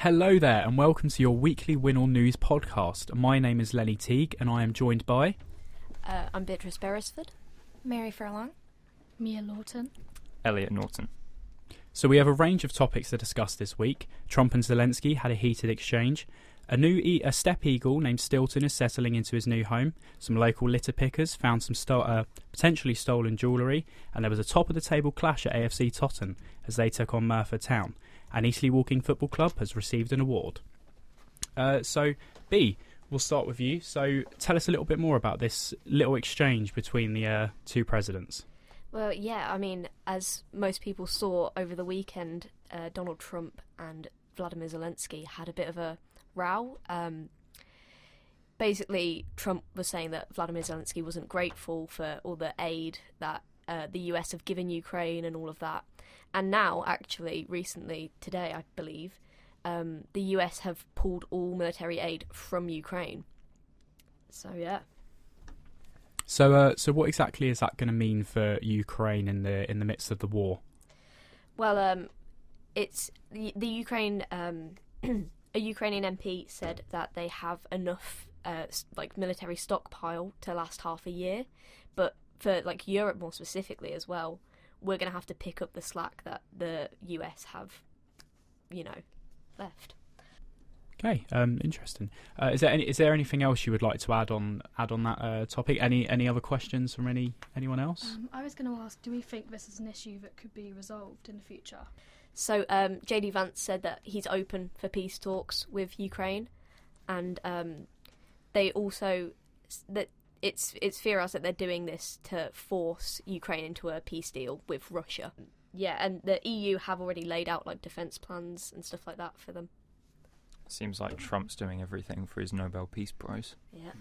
Hello there and welcome to your weekly Winol News podcast. My name is Lenny Teague and I am joined by... I'm Beatrice Beresford. Mary Furlong. Mia Lawton. Elliot Norton. So we have a range of topics to discuss this week. Trump and Zelensky had a heated exchange. A steppe eagle named Stilton is settling into his new home. Some local litter pickers found some potentially stolen jewellery. And there was a top-of-the-table clash at AFC Totton as they took on Merthyr Town. And Eastleigh Walking Football Club has received an award. So, B, we'll start with you. So tell us a little bit more about this little exchange between the two presidents. Well, yeah, I mean, as most people saw over the weekend, Donald Trump and Vladimir Zelensky had a bit of a row. Basically, Trump was saying that Vladimir Zelensky wasn't grateful for all the aid that the US have given Ukraine and all of that. And now, actually, recently, today, I believe, the US have pulled all military aid from Ukraine. So, yeah. So what exactly is that going to mean for Ukraine in the midst of the war? Well, it's the Ukraine. A Ukrainian MP said that they have enough military stockpile to last half a year, but for Europe more specifically as well, we're going to have to pick up the slack that the US have, left. Okay, interesting. Is there anything else you would like to add on that topic? Any other questions from anyone else? I was going to ask, do we think this is an issue that could be resolved in the future? So JD Vance said that he's open for peace talks with Ukraine, and they also that it's theorised that they're doing this to force Ukraine into a peace deal with Russia. Yeah, and the EU have already laid out defence plans and stuff like that for them. Seems like Trump's doing everything for his Nobel Peace Prize. Yeah.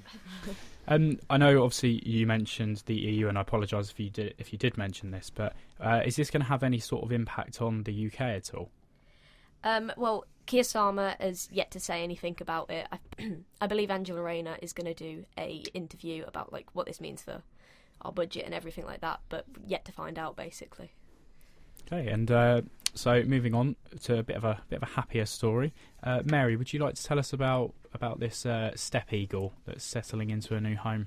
I know, obviously, you mentioned the EU, and I apologise if you did mention this, but is this going to have any sort of impact on the UK at all? Well, Keir Starmer has yet to say anything about it. I believe Angela Rayner is going to do a interview about what this means for our budget and everything like that, but yet to find out, basically. Okay, and so moving on to a bit of a happier story. Mary, would you like to tell us about this steppe eagle that's settling into a new home?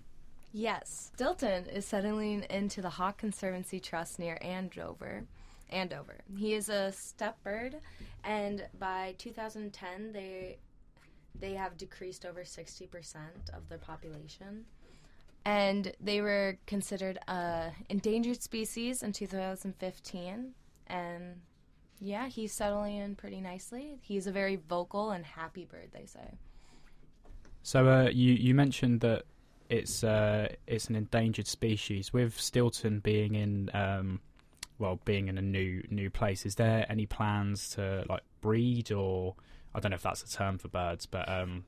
Yes, Stilton is settling into the Hawk Conservancy Trust near Andover. He is a steppe bird, and by 2010 they have decreased over 60% of their population. And they were considered a endangered species in 2015, and yeah, he's settling in pretty nicely. He's a very vocal and happy bird, they say. So you mentioned that it's an endangered species. With Stilton being in a new place, is there any plans to breed, or I don't know if that's a term for birds, but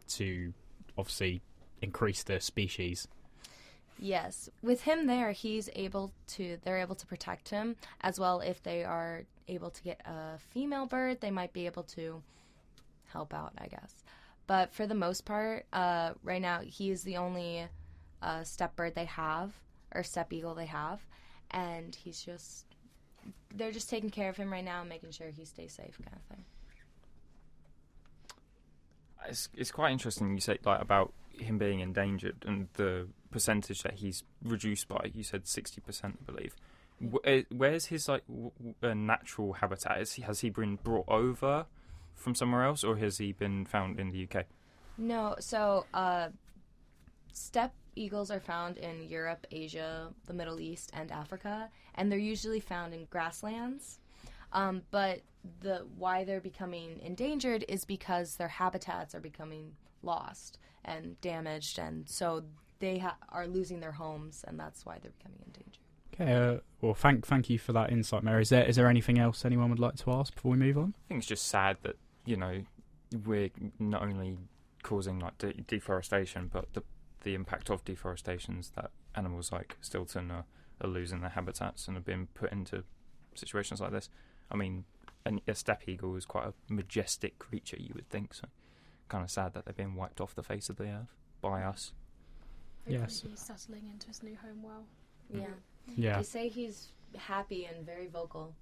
to obviously increase the species? Yes, with him there, they're able to protect him as well. If they are able to get a female bird, they might be able to help out, I guess. But for the most part, right now, he is the only steppe bird they have, or steppe eagle they have, and they're just taking care of him right now and making sure he stays safe, kind of thing. It's quite interesting you say about him being endangered and the percentage that he's reduced by. You said 60%, I believe. Where's his natural habitat? Has he been brought over from somewhere else, or has he been found in the UK? No, so steppe eagles are found in Europe, Asia, the Middle East, and Africa, and they're usually found in grasslands. But why they're becoming endangered is because their habitats are becoming lost and damaged, and so they are losing their homes, and that's why they're becoming endangered. Okay, well, thank you for that insight, Mary. Is there anything else anyone would like to ask before we move on? I think it's just sad that we're not only causing deforestation, but the impact of deforestation is that animals like Stilton are losing their habitats and are being put into situations like this. I mean, a steppe eagle is quite a majestic creature, you would think, so kind of sad that they're being wiped off the face of the earth by us. Hopefully Yes. he's settling into his new home well. Yeah. They say he's happy and very vocal,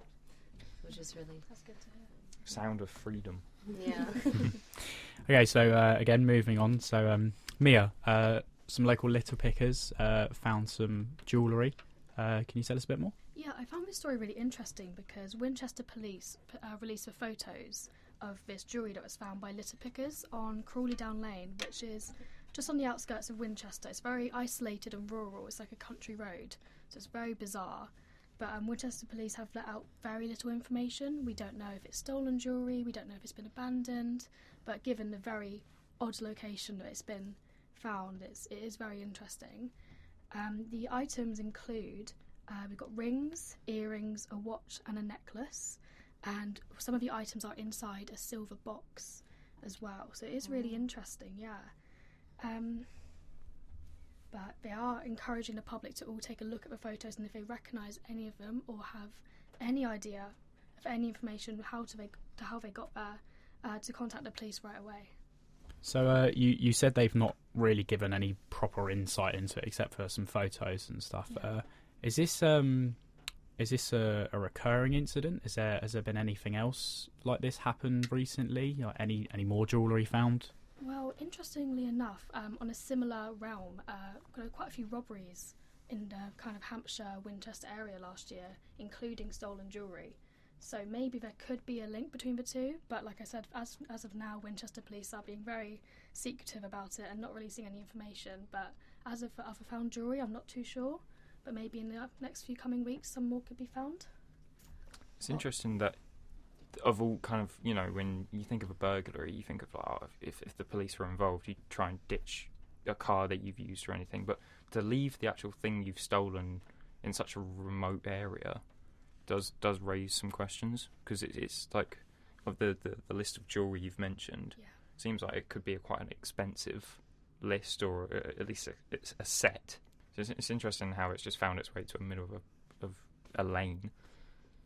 which is really... That's good to hear. Sound of freedom. Yeah. Okay, so again, moving on. So Mia, some local litter pickers found some jewellery. Can you tell us a bit more? Yeah, I found this story really interesting because Winchester Police released the photos of this jewellery that was found by litter pickers on Crawley Down Lane, which is just on the outskirts of Winchester. It's very isolated and rural. It's like a country road, so it's very bizarre. But Winchester Police have let out very little information. We don't know if it's stolen jewellery, we don't know if it's been abandoned, but given the very odd location that it's been found, it is very interesting. The items include, we've got rings, earrings, a watch and a necklace, and some of the items are inside a silver box as well. So it is really interesting, yeah. But they are encouraging the public to all take a look at the photos, and if they recognise any of them or have any idea of any information how they got there, to contact the police right away. So you said they've not really given any proper insight into it except for some photos and stuff. Yeah. Is this a recurring incident? Has there been anything else like this happened recently? Any more jewellery found? Well, interestingly enough, on a similar realm, quite a few robberies in the kind of Hampshire, Winchester area last year, including stolen jewellery. So maybe there could be a link between the two, but like I said, as of now, Winchester Police are being very secretive about it and not releasing any information. But as of other found jewellery, I'm not too sure. But maybe in the next few coming weeks, some more could be found. It's interesting that of all kind of, when you think of a burglary, you think of if the police were involved, you try and ditch a car that you've used or anything. But to leave the actual thing you've stolen in such a remote area does raise some questions, because it's like, of the list of jewellery you've mentioned, seems like it could be quite an expensive list, or at least it's a set. So it's interesting how it's just found its way to the middle of a lane.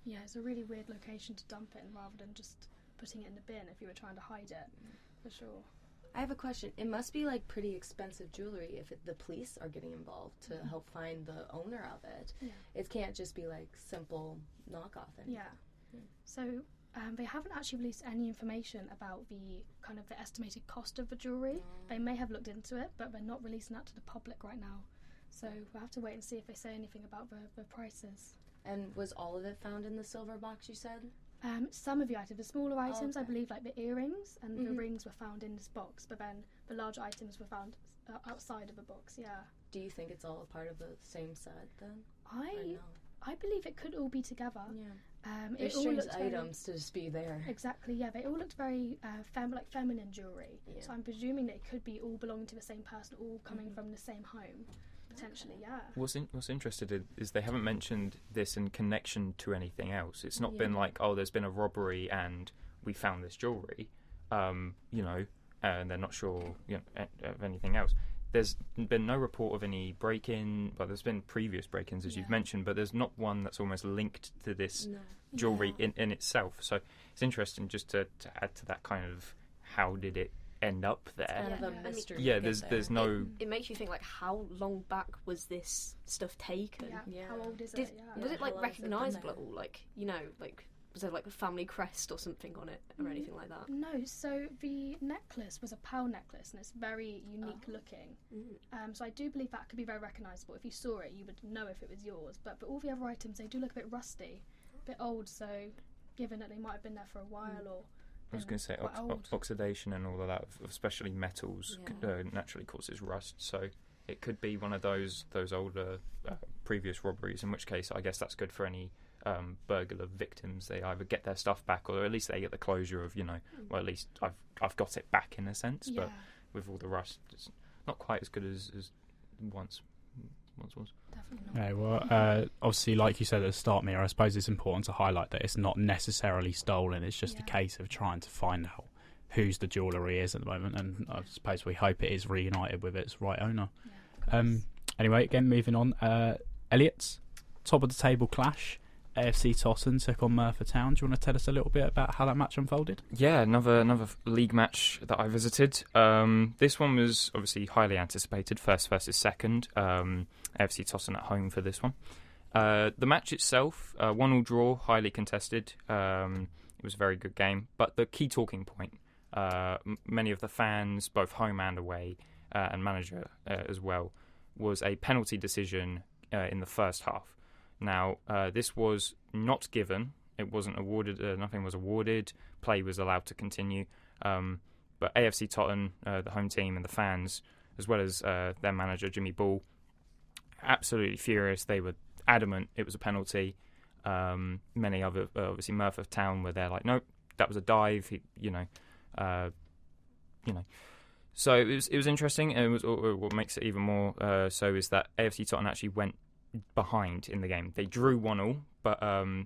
Yeah, it's a really weird location to dump it in rather than just putting it in the bin if you were trying to hide it, for sure. I have a question. It must be like pretty expensive jewelry if the police are getting involved to help find the owner of it. Yeah. It can't just be like simple knockoff. Yeah. So they haven't actually released any information about the estimated cost of the jewelry. They may have looked into it, but they're not releasing that to the public right now. So we'll have to wait and see if they say anything about the prices. And was all of it found in the silver box, you said? Some of the items, the smaller items, I believe, like the earrings and the rings were found in this box, but then the larger items were found outside of the box, yeah. Do you think it's all a part of the same set, then? I believe it could all be together. Yeah. It's strange items to just be there. Exactly, yeah. They all looked very feminine jewellery. Yeah. So I'm presuming that it could be all belonging to the same person, all coming from the same home. Potentially, yeah. What's interesting is they haven't mentioned this in connection to anything else. It's not been like, there's been a robbery and we found this jewellery, and they're not sure of anything else. There's been no report of any break-in, but there's been previous break-ins, as you've mentioned, but there's not one that's almost linked to this jewellery in itself. So it's interesting just to add to that kind of, how did it end up there? It's kind of a mystery. There's no. It makes you think, like, how long back was this stuff taken? Yeah. How old is it? Was it like recognisable at all? Like, was there like a family crest or something on it, or anything like that? No. So the necklace was a pearl necklace, and it's very unique looking. So I do believe that could be very recognisable. If you saw it, you would know if it was yours. But all the other items, they do look a bit rusty, a bit old. So given that they might have been there for a while, or I was going to say oxidation and all of that, especially metals, naturally causes rust. So it could be one of those older previous robberies. In which case, I guess that's good for any burglar victims. They either get their stuff back, or at least they get the closure of, well, at least I've got it back in a sense. But with all the rust, it's not quite as good as once was. Definitely not. Yeah, well, obviously, like you said at the start, Mia, I suppose it's important to highlight that it's not necessarily stolen. It's just a case of trying to find out whose the jewellery is at the moment, and I suppose we hope it is reunited with its right owner. Yeah, anyway, again, moving on. Elliot, top of the table clash. AFC Totton took on Merthyr Town. Do you want to tell us a little bit about how that match unfolded? Yeah, another league match that I visited. This one was obviously highly anticipated, first versus second. AFC Totton at home for this one. The match itself, 1-1 draw, highly contested. It It was a very good game. But the key talking point, many of the fans, both home and away, and manager as well, was a penalty decision in the first half. Now, this was not given. It wasn't awarded. Nothing was awarded. Play was allowed to continue. But AFC Tottenham, the home team, and the fans, as well as their manager, Jimmy Ball, absolutely furious. They were adamant it was a penalty. Many other, obviously, Merthyr Town were there like, nope, that was a dive. So it was interesting. And what makes it even more so is that AFC Tottenham actually went behind in the game. They drew 1-1, but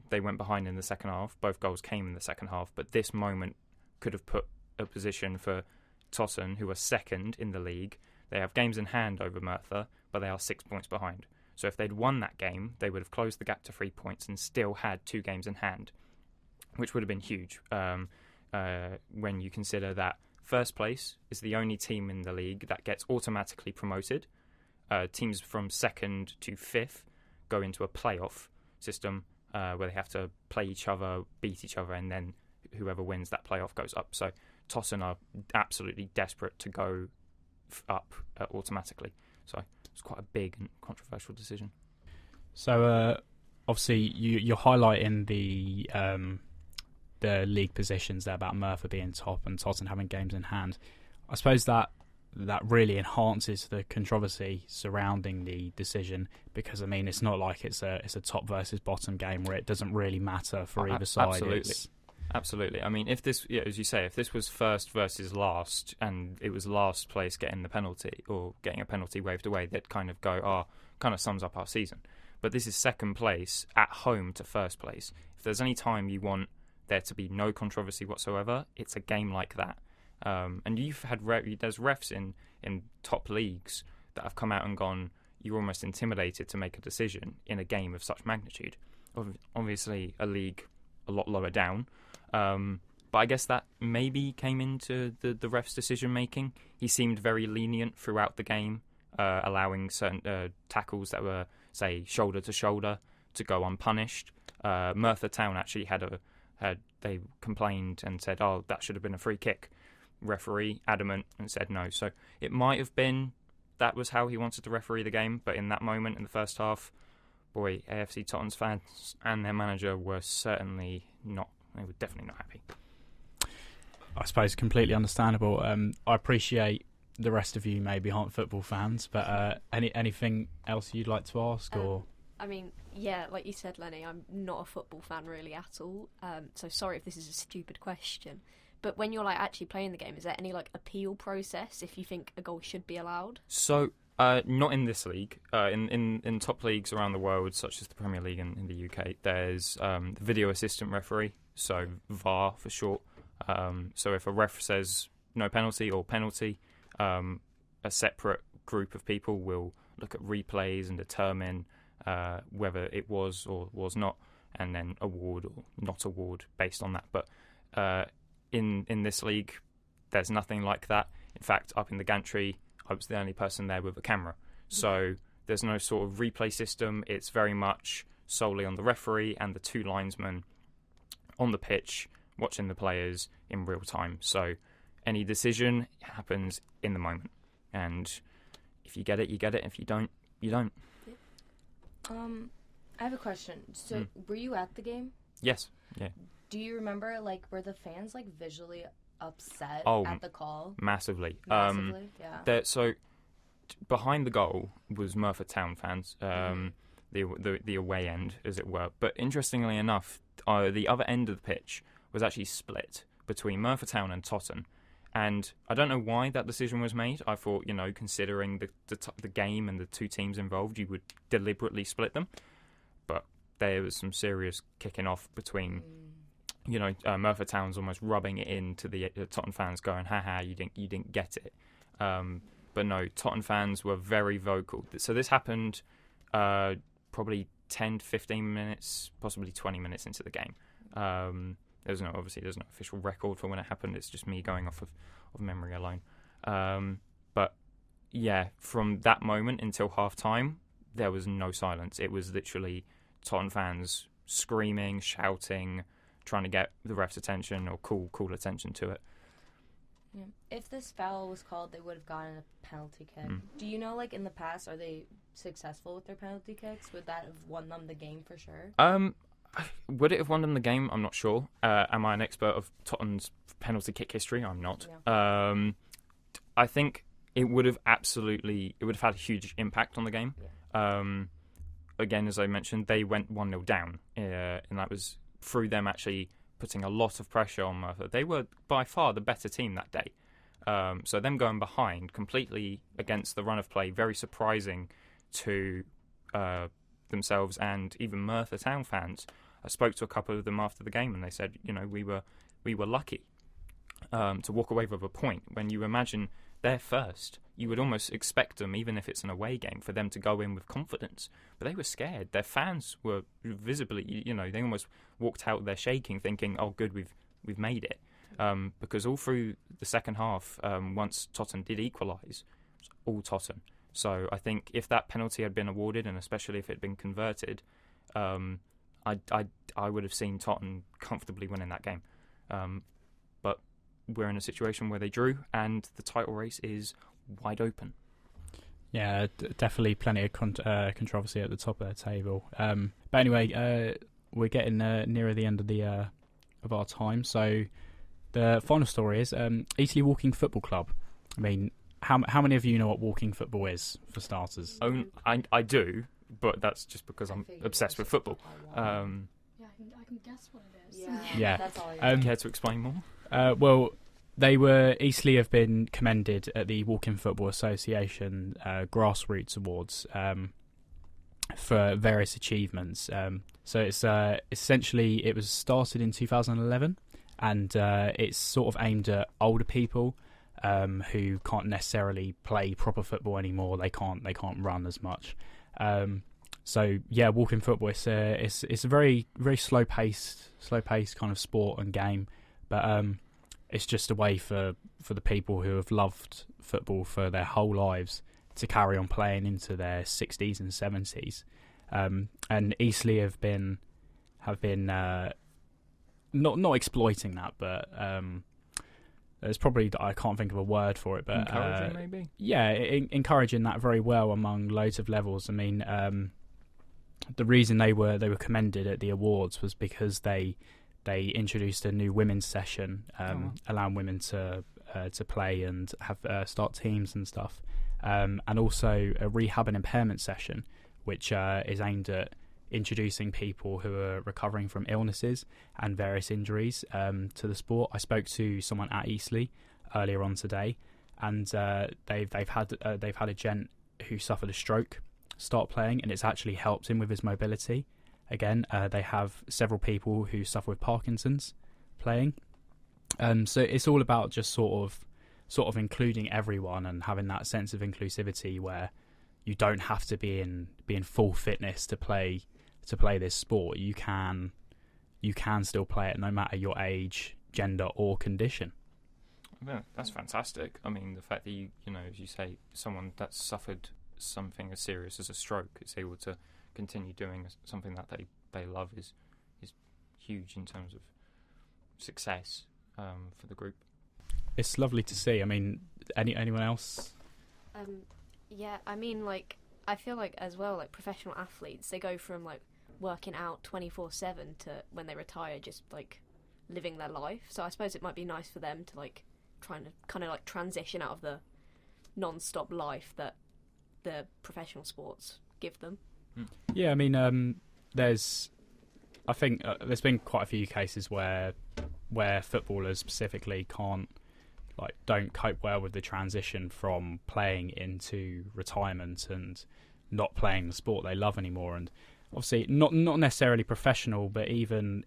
they went behind in the second half. Both goals came in the second half, but this moment could have put a position for Tottenham, who are second in the league. They have games in hand over Merthyr, but they are 6 points behind. So if they'd won that game, they would have closed the gap to 3 points and still had 2 games in hand, which would have been huge when you consider that first place is the only team in the league that gets automatically promoted. Teams from 2nd to 5th go into a playoff system where they have to play each other, beat each other, and then whoever wins that playoff goes up. So Tottenham are absolutely desperate to go up automatically. So it's quite a big and controversial decision. So obviously you're highlighting the league positions there about Merthyr being top and Tottenham having games in hand. I suppose that really enhances the controversy surrounding the decision, because I mean it's not like it's a top versus bottom game where it doesn't really matter for either side. Absolutely. I mean, if this, as you say, if this was first versus last, and it was last place getting the penalty or getting a penalty waved away, they'd kind of go, kind of sums up our season. But this is second place at home to first place. If there's any time you want there to be no controversy whatsoever, it's a game like that. And you've had there's refs in top leagues that have come out and gone, you're almost intimidated to make a decision in a game of such magnitude. Obviously, a league a lot lower down. But I guess that maybe came into the ref's decision making. He seemed very lenient throughout the game, allowing certain tackles that were, say, shoulder to shoulder to go unpunished. Merthyr Town actually they complained and said, that should have been a free kick. Referee adamant and said no. So it might have been that was how he wanted to referee the game, but in that moment in the first half, boy, AFC Tottenham's fans and their manager were certainly not. They were definitely not happy. I suppose completely understandable. I appreciate the rest of you maybe aren't football fans, but anything else you'd like to ask? Or I mean, yeah, like you said, Lenny, I'm not a football fan really at all. So sorry if this is a stupid question. But when you're like actually playing the game, is there any like appeal process if you think a goal should be allowed? So not in this league. In top leagues around the world, such as the Premier League in the UK, there's the video assistant referee, so VAR for short. So if a ref says no penalty or penalty, a separate group of people will look at replays and determine whether it was or was not, and then award or not award based on that. But in this league, there's nothing like that. In fact, up in the gantry, I was the only person there with a camera. So there's no sort of replay system. It's very much solely on the referee and the 2 linesmen on the pitch watching the players in real time. So any decision happens in the moment. And if you get it, you get it. If you don't, you don't. I have a question. So were you at the game? Yes. Yeah. Do you remember, were the fans, visually upset at the call? Massively. Yeah. So behind the goal was Merthyr Town fans, the away end, as it were. But interestingly enough, the other end of the pitch was actually split between Merthyr Town and Tottenham. And I don't know why that decision was made. I thought, considering the game and the 2 teams involved, you would deliberately split them. But there was some serious kicking off between... Merthyr Town's almost rubbing it into the Tottenham fans, going, "Ha, you didn't get it." But no, Tottenham fans were very vocal. So this happened probably 10 to 15 minutes, possibly 20 minutes into the game. There's no official record for when it happened. It's just me going off of memory alone. But yeah, from that moment until half time, there was no silence. It was literally Tottenham fans screaming, shouting, trying to get the ref's attention or call attention to it. Yeah. If this foul was called, they would have gotten a penalty kick. Do you know, like, in the past, are they successful with their penalty kicks? Would that have won them the game for sure? Would it have won them the game? I'm not sure. Am I an expert of Tottenham's penalty kick history? I'm not. Yeah. I think it would have had a huge impact on the game. Yeah. Again, as I mentioned, they went 1-0 down, and that was through them actually putting a lot of pressure on Merthyr. They were by far the better team that day. So them going behind completely against the run of play, very surprising to themselves and even Merthyr Town fans. I spoke to a couple of them after the game and they said, we were lucky to walk away with a point. When you imagine they're first, you would almost expect them, even if it's an away game, for them to go in with confidence. But they were scared. Their fans were visibly, they almost walked out there shaking, thinking, "Oh, good, we've made it." Because all through the second half, once Tottenham did equalise, it was all Tottenham. So I think if that penalty had been awarded, and especially if it had been converted, I would have seen Tottenham comfortably winning that game. But we're in a situation where they drew, and the title race is wide open. Yeah, definitely plenty of controversy at the top of the table. But anyway, we're getting nearer the end of our time. So the final story is Eastleigh Walking Football Club. I mean, how many of you know what walking football is, for starters? I do, but that's just because I'm obsessed with football. Yeah, I can guess what it is. Yeah. That's all I Care to explain more? Well, Eastleigh have been commended at the Walking Football Association Grassroots Awards for various achievements. So it's essentially, it was started in 2011, and it's sort of aimed at older people who can't necessarily play proper football anymore. They can't run as much. So yeah, walking football. It's a very very slow paced kind of sport and game, but it's just a way for the people who have loved football for their whole lives to carry on playing into their 60s and 70s. And Eastleigh have been not exploiting that, but there's probably, I can't think of a word for it, but encouraging maybe. Yeah, encouraging that very well among loads of levels. I mean, the reason they were commended at the awards was because they introduced a new women's session, allowing women to play and have start teams and stuff, and also a rehab and impairment session, which is aimed at introducing people who are recovering from illnesses and various injuries to the sport. I spoke to someone at Eastleigh earlier on today, and they've had a gent who suffered a stroke start playing, and it's actually helped him with his mobility. Again, they have several people who suffer with Parkinson's playing. So it's all about just sort of including everyone and having that sense of inclusivity where you don't have to be in full fitness to play this sport. You can still play it no matter your age, gender or condition. Yeah, that's fantastic. I mean, the fact that you as you say, someone that's suffered something as serious as a stroke is able to continue doing something that they love is huge in terms of success for the group. It's lovely to see. I mean, anyone else? Yeah, I mean, like, I feel like as well, like, professional athletes, they go from like working out 24/7 to when they retire just like living their life. So I suppose it might be nice for them to like trying to kind of like transition out of the non-stop life that the professional sports give them. Yeah, I mean, there's been quite a few cases where footballers specifically don't cope well with the transition from playing into retirement and not playing the sport they love anymore. And obviously not necessarily professional, but even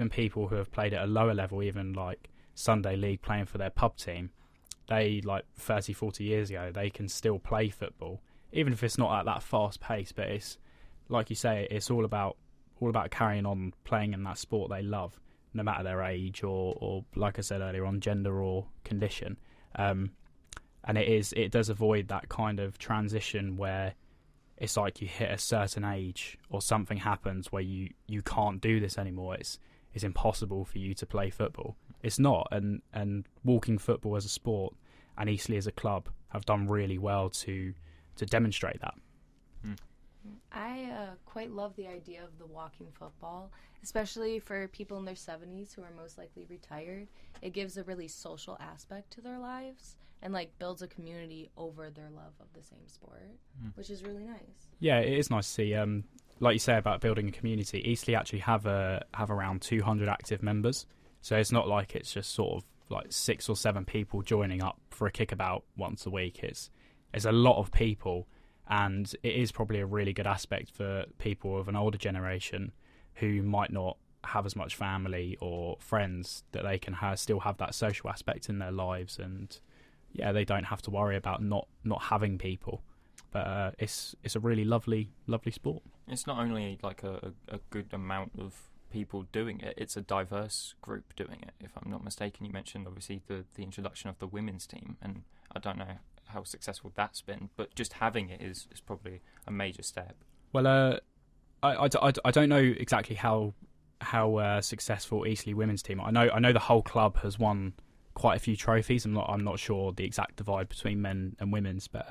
people who have played at a lower level, even like Sunday League playing for their pub team, they, like 30, 40 years ago, they can still play football, even if it's not at that fast pace. But it's, like you say, it's all about carrying on playing in that sport they love, no matter their age or like I said earlier on, gender or condition. And it does avoid that kind of transition where it's like you hit a certain age or something happens where you can't do this anymore. It's it's impossible for you to play football. It's not, and walking football as a sport and Eastleigh as a club have done really well to demonstrate that. I quite love the idea of the walking football, especially for people in their 70s who are most likely retired. It gives a really social aspect to their lives and like builds a community over their love of the same sport, which is really nice. Yeah, it is nice to see. Like you say about building a community, Eastleigh actually have around 200 active members, so it's not like it's just sort of like 6 or 7 people joining up for a kickabout once a week. It's a lot of people. And it is probably a really good aspect for people of an older generation who might not have as much family or friends, that they can still have that social aspect in their lives, and they don't have to worry about not having people. But it's a really lovely sport. It's not only like a good amount of people doing it, it's a diverse group doing it. If I'm not mistaken, you mentioned obviously the introduction of the women's team, and I don't know how successful that's been, but just having it is probably a major step. Well, I don't know exactly how successful Eastleigh women's team. I know the whole club has won quite a few trophies. I'm not sure the exact divide between men and women's, but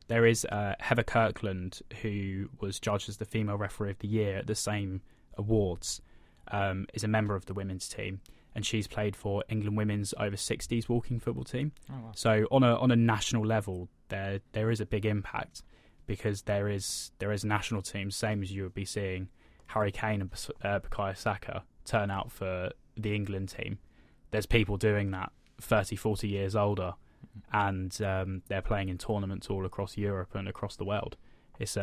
there is Heather Kirkland, who was judged as the female referee of the year at the same awards, is a member of the women's team. And she's played for England women's over 60s walking football team. Oh, wow. So on a national level, there is a big impact, because there is national teams, same as you would be seeing Harry Kane and Bukayo Saka turn out for the England team. There's people doing that 30, 40 years older, and they're playing in tournaments all across Europe and across the world. It's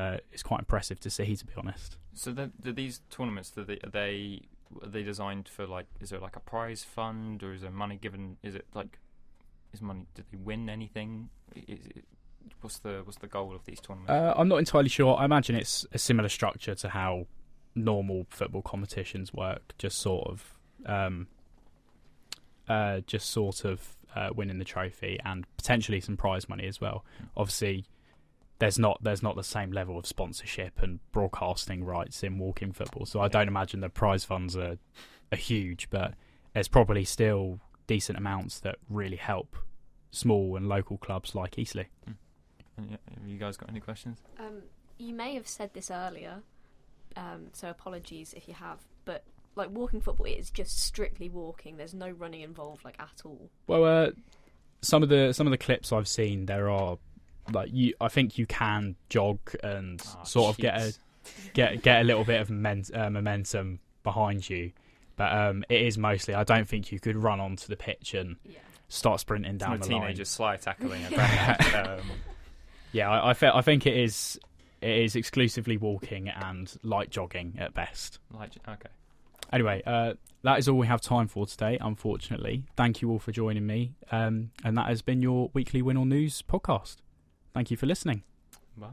quite impressive to see, to be honest. So these tournaments, are they designed for, like, is there like a prize fund, or is there money given? Is it like, did they win anything? What's the goal of these tournaments? I'm not entirely sure. I imagine it's a similar structure to how normal football competitions work, just sort of winning the trophy and potentially some prize money as well. Obviously, there's not the same level of sponsorship and broadcasting rights in walking football, so I don't imagine the prize funds are huge, but there's probably still decent amounts that really help small and local clubs like Eastleigh. Have you guys got any questions? You may have said this earlier, so apologies if you have, but like walking football is just strictly walking. There's no running involved, like, at all. Well, some of the clips I've seen, there are, like, I think you can jog and sort of get a little bit of momentum behind you, but it is mostly, I don't think you could run onto the pitch and start sprinting down the line. Teenagers sly tackling it. I think it is exclusively walking and light jogging at best. Okay. Anyway, that is all we have time for today, unfortunately. Thank you all for joining me, and that has been your weekly Winol News podcast. Thank you for listening. Bye.